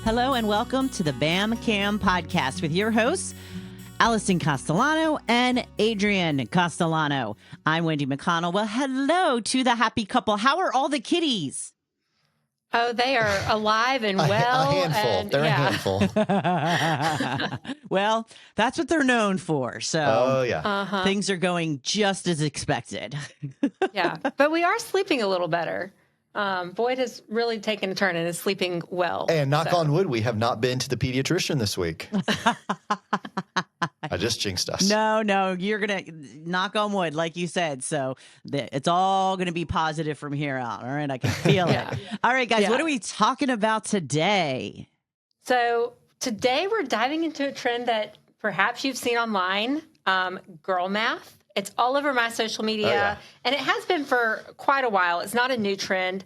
Hello and welcome to the Bam Cam podcast with your hosts, Alison Castellano and Adrian Castellano. I'm Wendy McConnell. Well, hello to the happy couple. How are all the kitties? Oh, they are alive and well. A handful. And, They're a handful. Well, that's what they're known for. So yeah. Things are going just as expected. Yeah. But we are sleeping a little better. Boyd has really taken a turn and is sleeping well. And knock on wood, we have not been to the pediatrician this week. I just jinxed us. No, you're going to knock on wood, like you said. So it's all going to be positive from here out. All right. I can feel it. All right, guys, what are we talking about today? So today we're diving into a trend that perhaps you've seen online, girl math. It's all over my social media, and it has been for quite a while. It's not a new trend.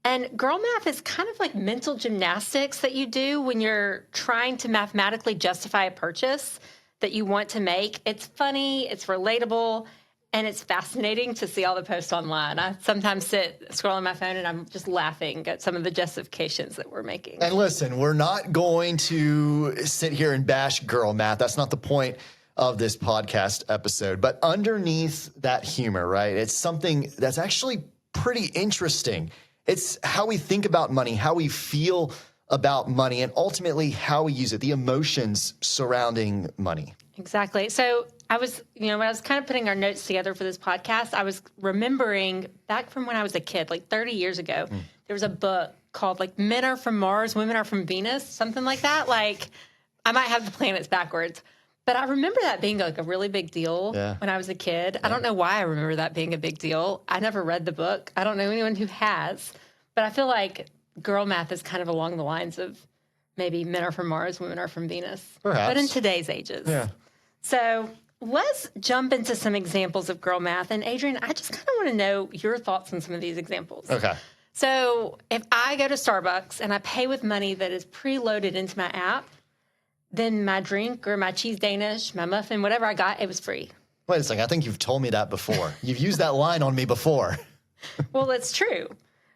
And girl math is kind of like mental gymnastics that you do when you're trying to mathematically justify a purchase that you want to make. It's funny, it's relatable, and it's fascinating to see all the posts online. I sometimes sit scrolling my phone and I'm just laughing at some of the justifications that we're making. And listen, we're not going to sit here and bash girl math. That's not the point of this podcast episode. But underneath that humor, right, it's something that's actually pretty interesting. It's how we think about money, how we feel about money, and ultimately how we use it, the emotions surrounding money. Exactly. So I was, when I was kind of putting our notes together for this podcast, I was remembering back from when I was a kid, like 30 years ago, there was a book called like Men Are From Mars, Women Are From Venus, something like that. Like I might have the planets backwards. But I remember that being like a really big deal when I was a kid. Yeah. I don't know why I remember that being a big deal. I never read the book. I don't know anyone who has. But I feel like girl math is kind of along the lines of maybe men are from Mars, women are from Venus. Perhaps. But in today's ages. Yeah. So let's jump into some examples of girl math. And Adrian, I just kind of want to know your thoughts on some of these examples. Okay. So if I go to Starbucks and I pay with money that is preloaded into my app, then my drink or my cheese Danish, my muffin, whatever I got, it was free. Wait a second. I think you've told me that before. You've used that line on me before. Well, it's true.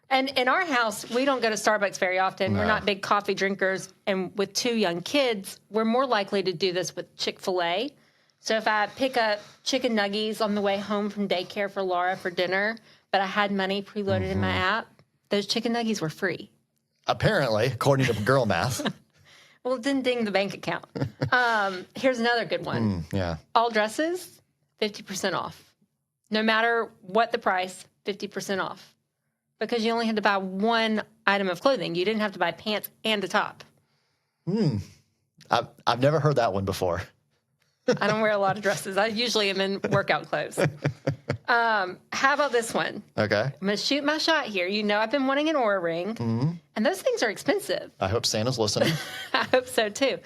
And in our house, we don't go to Starbucks very often. No. We're not big coffee drinkers. And with two young kids, we're more likely to do this with Chick-fil-A. So if I pick up chicken nuggies on the way home from daycare for Laura for dinner, but I had money preloaded in my app, those chicken nuggies were free. Apparently, according to girl math. Well, it didn't ding the bank account. Here's another good one. All dresses, 50% off. No matter what the price, 50% off. Because you only had to buy one item of clothing. You didn't have to buy pants and a top. I've never heard that one before. I don't wear a lot of dresses. I usually am in workout clothes. How about this one? Okay. I'm going to shoot my shot here. You know I've been wanting an Oura ring. And those things are expensive. I hope Santa's listening. I hope so, too.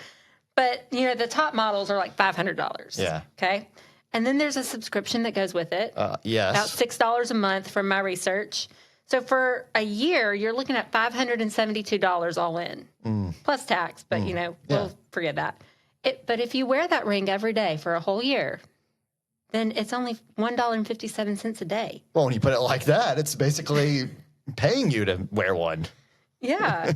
But, the top models are like $500. Yeah. Okay. And then there's a subscription that goes with it. Yes. About $6 a month from my research. So for a year, you're looking at $572 all in, plus tax. But, we'll forget that. But if you wear that ring every day for a whole year, then it's only $1.57 a day. Well, when you put it like that, it's basically paying you to wear one. Yeah.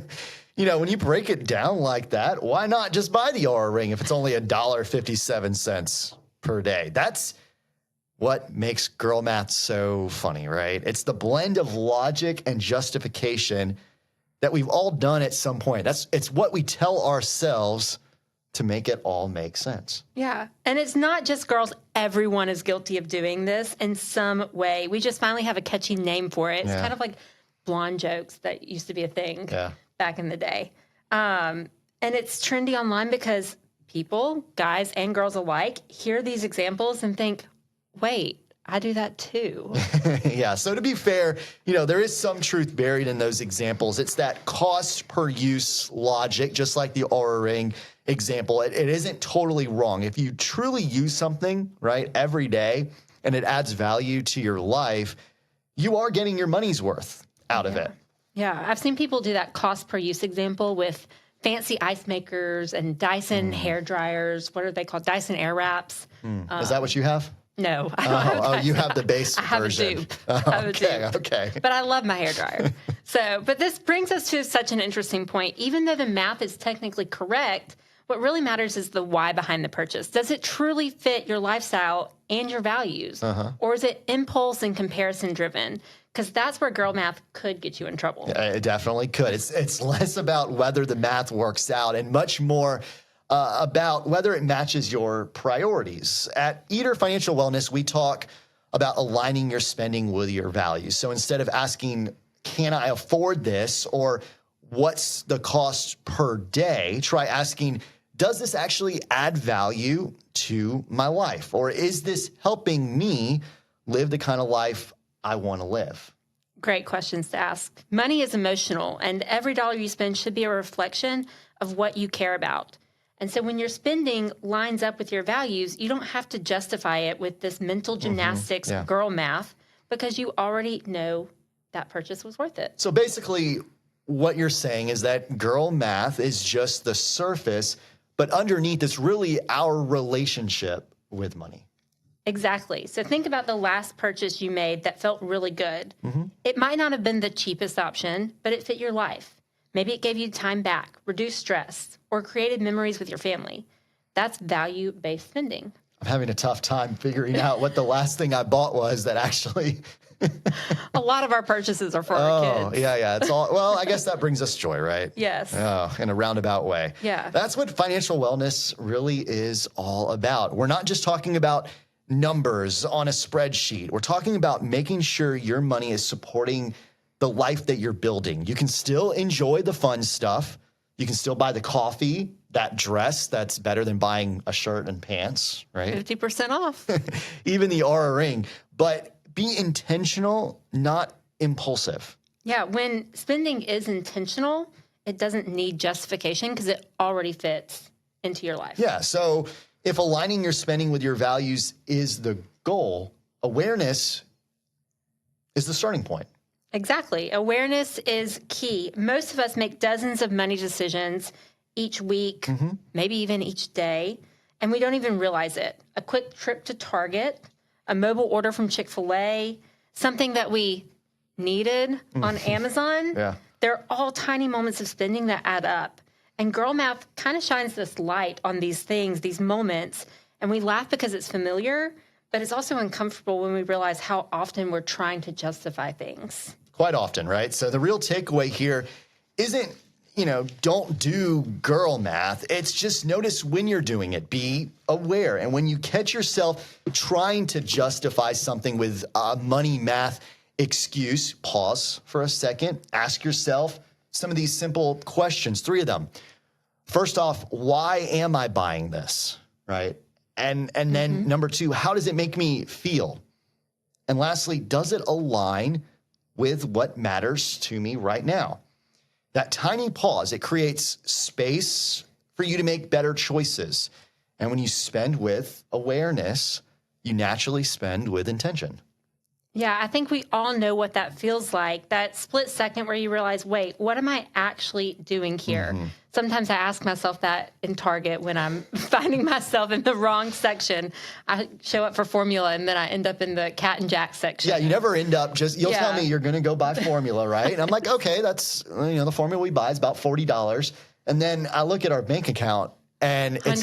When you break it down like that, why not just buy the Oura ring if it's only $1.57 per day? That's what makes girl math so funny, right? It's the blend of logic and justification that we've all done at some point. It's what we tell ourselves to make it all make sense. Yeah. And it's not just girls. Everyone is guilty of doing this in some way. We just finally have a catchy name for it. It's kind of like blonde jokes that used to be a thing back in the day. And it's trendy online because people, guys and girls alike, hear these examples and think, wait, I do that too. Yeah. So to be fair, there is some truth buried in those examples. It's that cost per use logic, just like the Oura ring example. It isn't totally wrong. If you truly use something, right, every day and it adds value to your life, you are getting your money's worth out of it. Yeah. I've seen people do that cost per use example with fancy ice makers and Dyson hair dryers. What are they called? Dyson air wraps. Is that what you have? No, I don't have you have the base version. I have a dupe. Okay. But I love my hair dryer. But this brings us to such an interesting point. Even though the math is technically correct, what really matters is the why behind the purchase. Does it truly fit your lifestyle and your values? Or is it impulse and comparison driven? Because that's where girl math could get you in trouble. Yeah, it definitely could. It's less about whether the math works out and much more about whether it matches your priorities. At Eater Financial Wellness, we talk about aligning your spending with your values. So instead of asking, can I afford this? Or what's the cost per day? Try asking, does this actually add value to my life? Or is this helping me live the kind of life I want to live? Great questions to ask. Money is emotional, and every dollar you spend should be a reflection of what you care about. And so when your spending lines up with your values, you don't have to justify it with this mental gymnastics, girl math, because you already know that purchase was worth it. So basically, what you're saying is that girl math is just the surface, but underneath it's really our relationship with money. Exactly. So think about the last purchase you made that felt really good. It might not have been the cheapest option, but it fit your life. Maybe it gave you time back, reduced stress, or created memories with your family. That's value-based spending. I'm having a tough time figuring out what the last thing I bought was that actually... A lot of our purchases are for our kids. Yeah. It's all, well, I guess that brings us joy, right? Yes. Oh, in a roundabout way. Yeah. That's what financial wellness really is all about. We're not just talking about numbers on a spreadsheet. We're talking about making sure your money is supporting the life that you're building. You can still enjoy the fun stuff. You can still buy the coffee, that dress that's better than buying a shirt and pants, right? 50% off. Even the Aura ring. But be intentional, not impulsive. Yeah, when spending is intentional, it doesn't need justification because it already fits into your life. Yeah, so if aligning your spending with your values is the goal, awareness is the starting point. Exactly. Awareness is key. Most of us make dozens of money decisions each week, maybe even each day, and we don't even realize it. A quick trip to Target, a mobile order from Chick-fil-A, something that we needed on Amazon. Yeah. They're all tiny moments of spending that add up. And girl math kind of shines this light on these things, these moments, and we laugh because it's familiar, but it's also uncomfortable when we realize how often we're trying to justify things. Quite often, right? So the real takeaway here isn't, don't do girl math. It's just notice when you're doing it. Be aware. And when you catch yourself trying to justify something with a money math excuse, pause for a second. Ask yourself some of these simple questions, 3 of them. First off, why am I buying this, right? And then number 2, how does it make me feel? And lastly, does it align with what matters to me right now? That tiny pause, it creates space for you to make better choices. And when you spend with awareness, you naturally spend with intention. Yeah, I think we all know what that feels like, that split second where you realize, wait, what am I actually doing here? Sometimes I ask myself that in Target when I'm finding myself in the wrong section. I show up for formula and then I end up in the Cat and Jack section. Yeah, you never end up you'll tell me you're going to go buy formula, right? And I'm like, okay, that's, the formula we buy is about $40. And then I look at our bank account and it's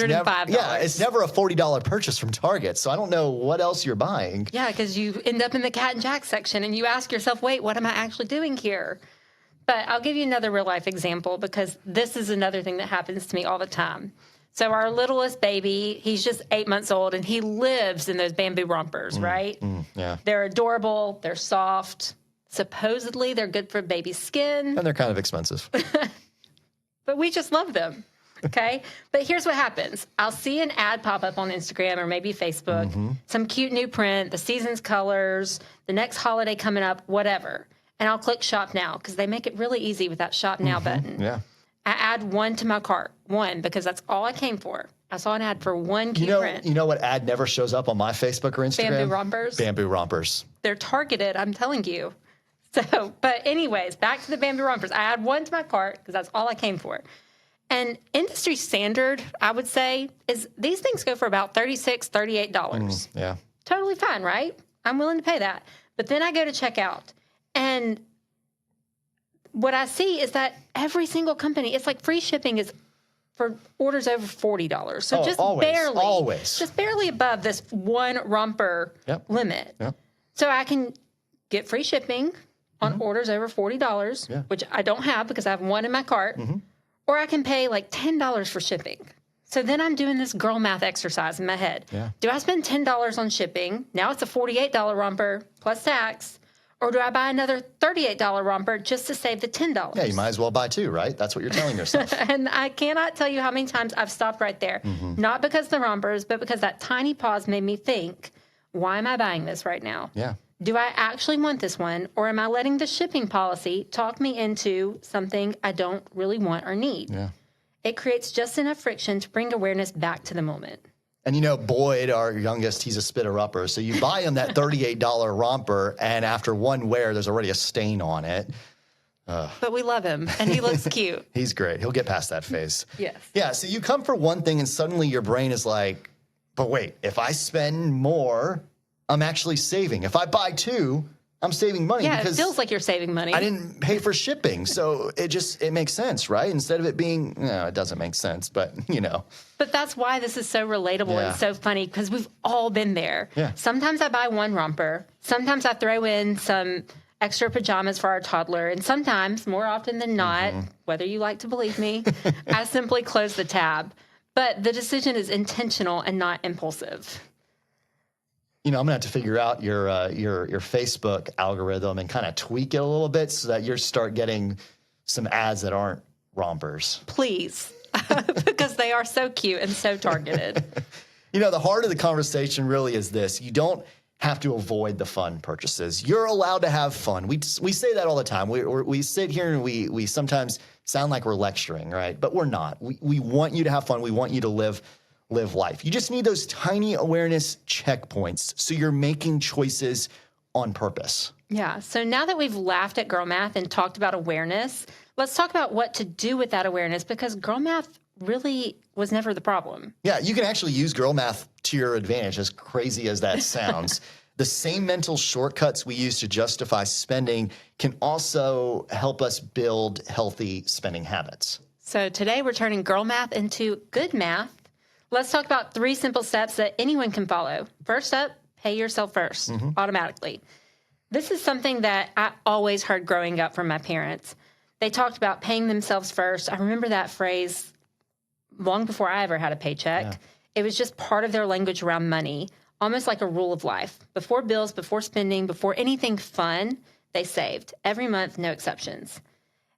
never a $40 purchase from Target. So I don't know what else you're buying. Yeah, because you end up in the Cat and Jack section and you ask yourself, wait, what am I actually doing here? But I'll give you another real life example because this is another thing that happens to me all the time. So our littlest baby, he's just 8 months old and he lives in those bamboo rompers, right? Yeah. They're adorable. They're soft. Supposedly they're good for baby's skin. And they're kind of expensive. But we just love them. Okay. But here's what happens. I'll see an ad pop up on Instagram or maybe Facebook, some cute new print, the season's colors, the next holiday coming up, whatever. And I'll click shop now because they make it really easy with that shop now button. Yeah. I add 1 to my cart, 1, because that's all I came for. I saw an ad for 1 cute print. You know what ad never shows up on my Facebook or Instagram? Bamboo rompers. Bamboo rompers. They're targeted, I'm telling you. So, but anyways, back to the bamboo rompers. I add 1 to my cart because that's all I came for. And industry standard, I would say, is these things go for about $36, $38. Yeah. Totally fine, right? I'm willing to pay that. But then I go to checkout, and what I see is that every single company, it's like free shipping is for orders over $40. So just barely above this one romper limit. Yep. So I can get free shipping on orders over $40, which I don't have because I have one in my cart, or I can pay like $10 for shipping. So then I'm doing this girl math exercise in my head. Yeah. Do I spend $10 on shipping? Now it's a $48 romper plus tax. Or do I buy another $38 romper just to save the $10? Yeah, you might as well buy two, right? That's what you're telling yourself. And I cannot tell you how many times I've stopped right there. Not because of the rompers, but because that tiny pause made me think, why am I buying this right now? Yeah. Do I actually want this one? Or am I letting the shipping policy talk me into something I don't really want or need? Yeah. It creates just enough friction to bring awareness back to the moment. And you know, Boyd, our youngest, he's a spitter-upper. So you buy him that $38 romper, and after one wear, there's already a stain on it. But we love him, and he looks cute. He's great. He'll get past that phase. Yes. Yeah, so you come for one thing, and suddenly your brain is like, but wait, if I spend more, I'm actually saving. If I buy two, I'm saving money. Yeah, because it feels like you're saving money. I didn't pay for shipping. So it makes sense, right? Instead of it being, no, it doesn't make sense, but you know. But that's why this is so relatable and so funny, because we've all been there. Yeah. Sometimes I buy one romper. Sometimes I throw in some extra pajamas for our toddler. And sometimes, more often than not, whether you like to believe me, I simply close the tab. But the decision is intentional and not impulsive. You know, I'm gonna have to figure out your Facebook algorithm and kind of tweak it a little bit so that you start getting some ads that aren't rompers. Please, because they are so cute and so targeted. You know, the heart of the conversation really is this: you don't have to avoid the fun purchases. You're allowed to have fun. We say that all the time. We sit here and we sometimes sound like we're lecturing, right? But we're not. We want you to have fun. We want you to live life. You just need those tiny awareness checkpoints so you're making choices on purpose. Yeah. So now that we've laughed at girl math and talked about awareness, let's talk about what to do with that awareness, because girl math really was never the problem. Yeah, you can actually use girl math to your advantage, as crazy as that sounds. The same mental shortcuts we use to justify spending can also help us build healthy spending habits. So today we're turning girl math into good math. Let's talk about 3 simple steps that anyone can follow. First up, pay yourself first, automatically. This is something that I always heard growing up from my parents. They talked about paying themselves first. I remember that phrase long before I ever had a paycheck. Yeah. It was just part of their language around money, almost like a rule of life. Before bills, before spending, before anything fun, they saved. Every month, no exceptions.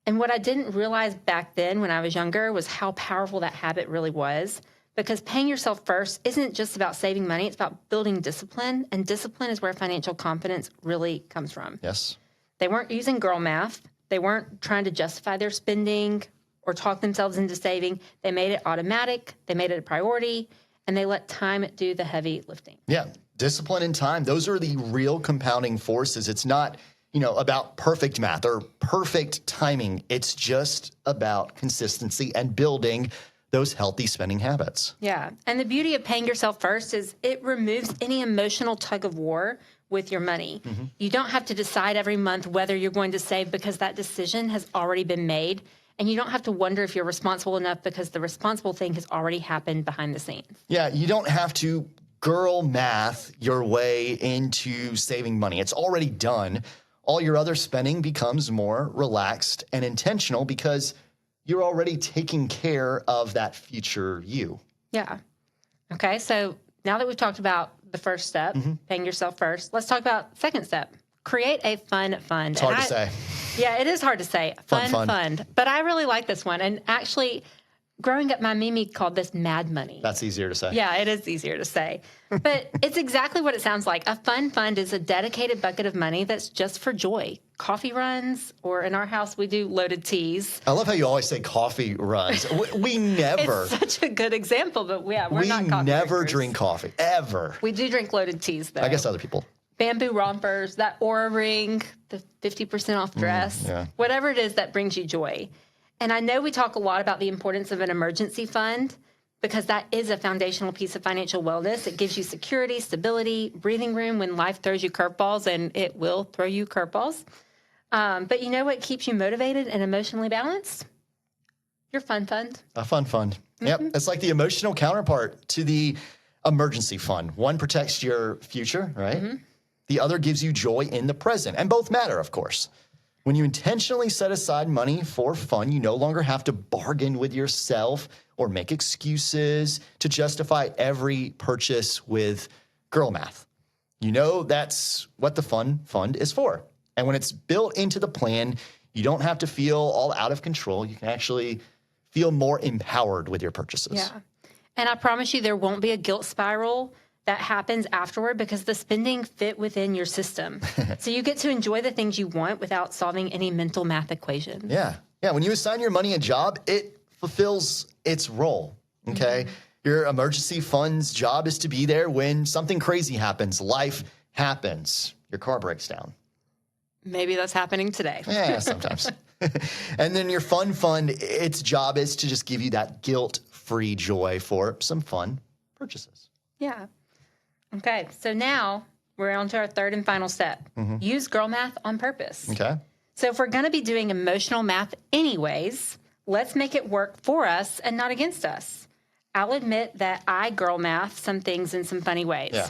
And what I didn't realize back then when I was younger was how powerful that habit really was. Because paying yourself first isn't just about saving money, it's about building discipline. And discipline is where financial confidence really comes from. Yes. They weren't using girl math. They weren't trying to justify their spending or talk themselves into saving. They made it automatic. They made it a priority. And they let time do the heavy lifting. Yeah. Discipline and time. Those are the real compounding forces. It's not, about perfect math or perfect timing. It's just about consistency and building those healthy spending habits. Yeah. And the beauty of paying yourself first is it removes any emotional tug of war with your money. You don't have to decide every month whether you're going to save, because that decision has already been made. And you don't have to wonder if you're responsible enough, because the responsible thing has already happened behind the scenes. Yeah, you don't have to girl math your way into saving money. It's already done. All your other spending becomes more relaxed and intentional because you're already taking care of that future you. Yeah. Okay, so now that we've talked about the first step, paying yourself first, let's talk about second step. Create a fun fund. It's hard to say. Yeah, it is hard to say. Fun fund. But I really like this one. And actually, growing up, my Mimi called this mad money. That's easier to say. Yeah, it is easier to say. But it's exactly what it sounds like. A fun fund is a dedicated bucket of money that's just for joy. Coffee runs, or in our house, we do loaded teas. I love how you always say coffee runs. We never. It's such a good example, but we're not coffee We never drinkers. Drink coffee, ever. We do drink loaded teas, though. I guess other people. Bamboo rompers, that Aura ring, the 50% off dress, whatever it is that brings you joy. And I know we talk a lot about the importance of an emergency fund, because that is a foundational piece of financial wellness. It gives you security, stability, breathing room when life throws you curveballs, and it will throw you curveballs. But you know what keeps you motivated and emotionally balanced? Your fun fund. A fun fund. Yep. It's like the emotional counterpart to the emergency fund. One protects your future, right? The other gives you joy in the present. And both matter, of course. When you intentionally set aside money for fun, you no longer have to bargain with yourself or make excuses to justify every purchase with girl math. You know that's what the fun fund is for. And when it's built into the plan, you don't have to feel all out of control. You can actually feel more empowered with your purchases. Yeah. And I promise you there won't be a guilt spiral that happens afterward because the spending fit within your system. So you get to enjoy the things you want without solving any mental math equation. Yeah. Yeah. When you assign your money a job, it fulfills its role. Okay. Your emergency fund's job is to be there when something crazy happens, life happens, your car breaks down. Maybe that's happening today. Yeah, sometimes. And then your fun fund, its job is to just give you that guilt-free joy for some fun purchases. Yeah. Okay. So now we're on to our third and final step. Use girl math on purpose. Okay. So if we're going to be doing emotional math anyways, let's make it work for us and not against us. I'll admit that I girl math some things in some funny ways. Yeah.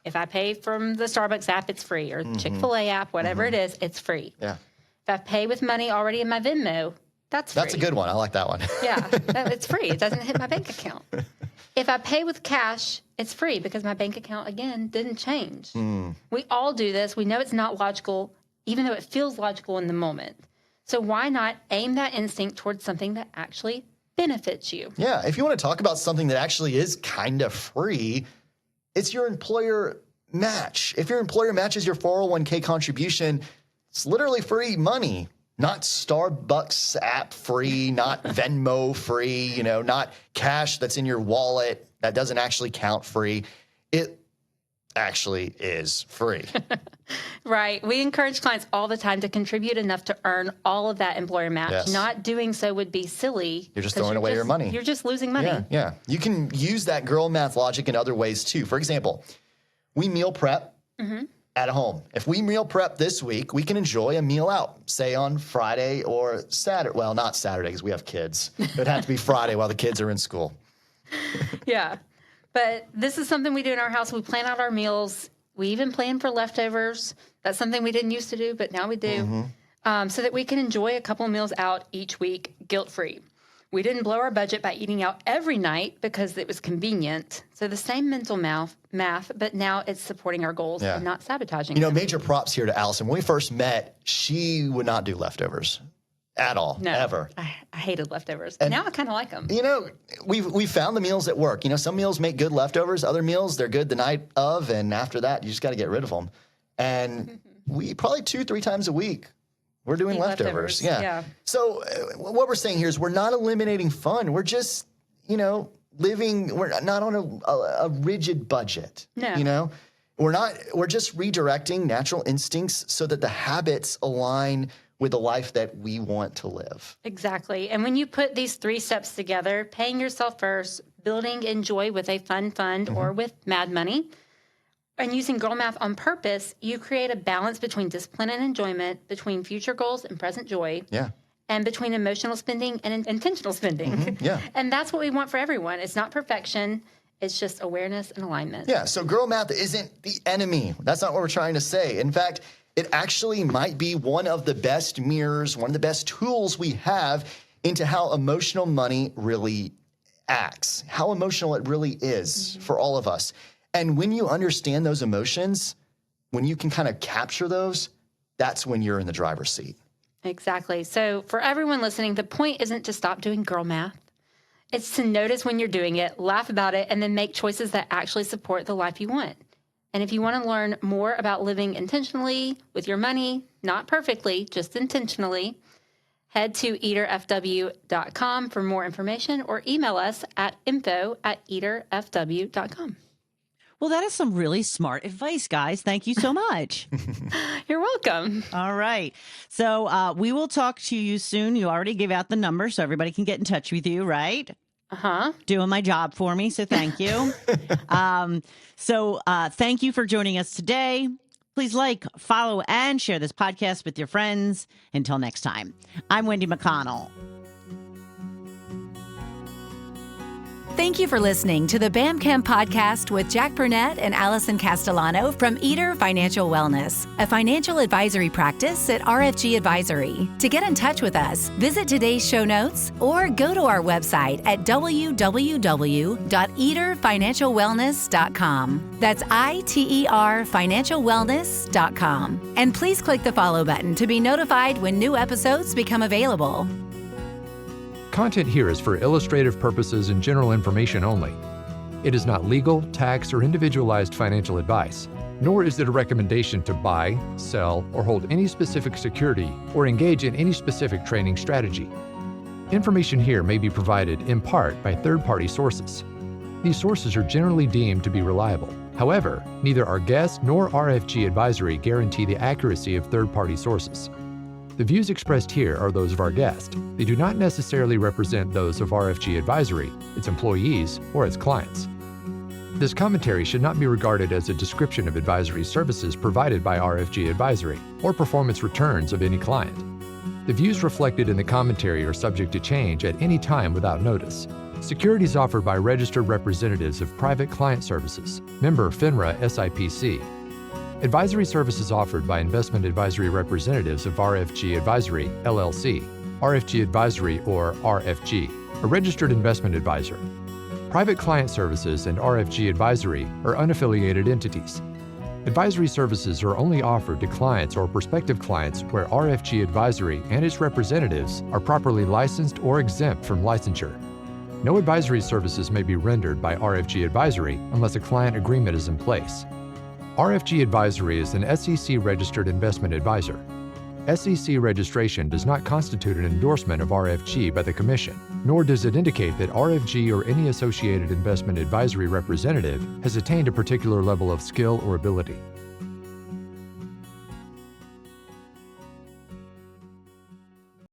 If I pay from the Starbucks app, it's free, or Chick-fil-A app, whatever it is, it's free. Yeah. If I pay with money already in my Venmo, that's free. That's a good one. I like that one. Yeah, it's free. It doesn't hit my bank account. If I pay with cash, it's free because my bank account, again, didn't change. We all do this. We know it's not logical, even though it feels logical in the moment. So why not aim that instinct towards something that actually benefits you? Yeah. If you want to talk about something that actually is kind of free, it's your employer match. If your employer matches your 401k contribution, it's literally free money. Not Starbucks app free, not Venmo free, not cash that's in your wallet that doesn't actually count free. It actually is free. Right. We encourage clients all the time to contribute enough to earn all of that employer match. Yes. Not doing so would be silly. You're just throwing away your money. You're just losing money. Yeah. You can use that girl math logic in other ways too. For example, we meal prep at home. If we meal prep this week, we can enjoy a meal out, say on Friday or Saturday. Well, not Saturday because we have kids. It would have to be Friday while the kids are in school. Yeah. But this is something we do in our house. We plan out our meals. We even plan for leftovers. That's something we didn't used to do, but now we do. So that we can enjoy a couple of meals out each week guilt-free. We didn't blow our budget by eating out every night because it was convenient. So the same mental math, but now it's supporting our goals and not sabotaging them. Major props here to Allison. When we first met, she would not do leftovers at all, ever. I hated leftovers. And now I kind of like them. We found the meals that work. Some meals make good leftovers. Other meals, they're good the night of. And after that, you just got to get rid of them. And we probably 2-3 times a week, we're doing leftovers. Yeah. So what we're saying here is we're not eliminating fun. We're just, living. We're not on a rigid budget. No. We're just redirecting natural instincts so that the habits align with the life that we want to live. Exactly. And when you put these 3 steps together, paying yourself first, building enjoy with a fun fund or with mad money, and using girl math on purpose, you create a balance between discipline and enjoyment, between future goals and present joy. Yeah. And between emotional spending and intentional spending. Yeah. And that's what we want for everyone. It's not perfection. It's just awareness and alignment. Yeah. So girl math isn't the enemy. That's not what we're trying to say. In fact, it actually might be one of the best mirrors, one of the best tools we have into how emotional money really acts, how emotional it really is for all of us. And when you understand those emotions, when you can kind of capture those, that's when you're in the driver's seat. Exactly. So for everyone listening, the point isn't to stop doing girl math. It's to notice when you're doing it, laugh about it, and then make choices that actually support the life you want. And if you want to learn more about living intentionally with your money, not perfectly, just intentionally, head to eaterfw.com for more information or email us at info@eaterfw.com. Well, that is some really smart advice, guys. Thank you so much. You're welcome. All right. So we will talk to you soon. You already gave out the number so everybody can get in touch with you, right? Uh-huh. Doing my job for me, so thank you. So thank you for joining us today. Please like, follow, and share this podcast with your friends. Until next time, I'm Wendy McConnell. Thank you for listening to the BAMCAM podcast with Jack Burnett and Alison Castellano from Eater Financial Wellness, a financial advisory practice at RFG Advisory. To get in touch with us, visit today's show notes or go to our website at www.eaterfinancialwellness.com. That's ITER financialwellness.com. And please click the follow button to be notified when new episodes become available. Content here is for illustrative purposes and general information only. It is not legal, tax, or individualized financial advice, nor is it a recommendation to buy, sell, or hold any specific security or engage in any specific trading strategy. Information here may be provided in part by third-party sources. These sources are generally deemed to be reliable. However, neither our guests nor RFG Advisory guarantee the accuracy of third-party sources. The views expressed here are those of our guest. They do not necessarily represent those of RFG Advisory, its employees, or its clients. This commentary should not be regarded as a description of advisory services provided by RFG Advisory or performance returns of any client. The views reflected in the commentary are subject to change at any time without notice. Securities offered by registered representatives of Private Client Services, member FINRA SIPC. Advisory services offered by investment advisory representatives of RFG Advisory, LLC, RFG Advisory or RFG, a registered investment advisor. Private Client Services and RFG Advisory are unaffiliated entities. Advisory services are only offered to clients or prospective clients where RFG Advisory and its representatives are properly licensed or exempt from licensure. No advisory services may be rendered by RFG Advisory unless a client agreement is in place. RFG Advisory is an SEC-registered investment advisor. SEC registration does not constitute an endorsement of RFG by the Commission, nor does it indicate that RFG or any associated investment advisory representative has attained a particular level of skill or ability.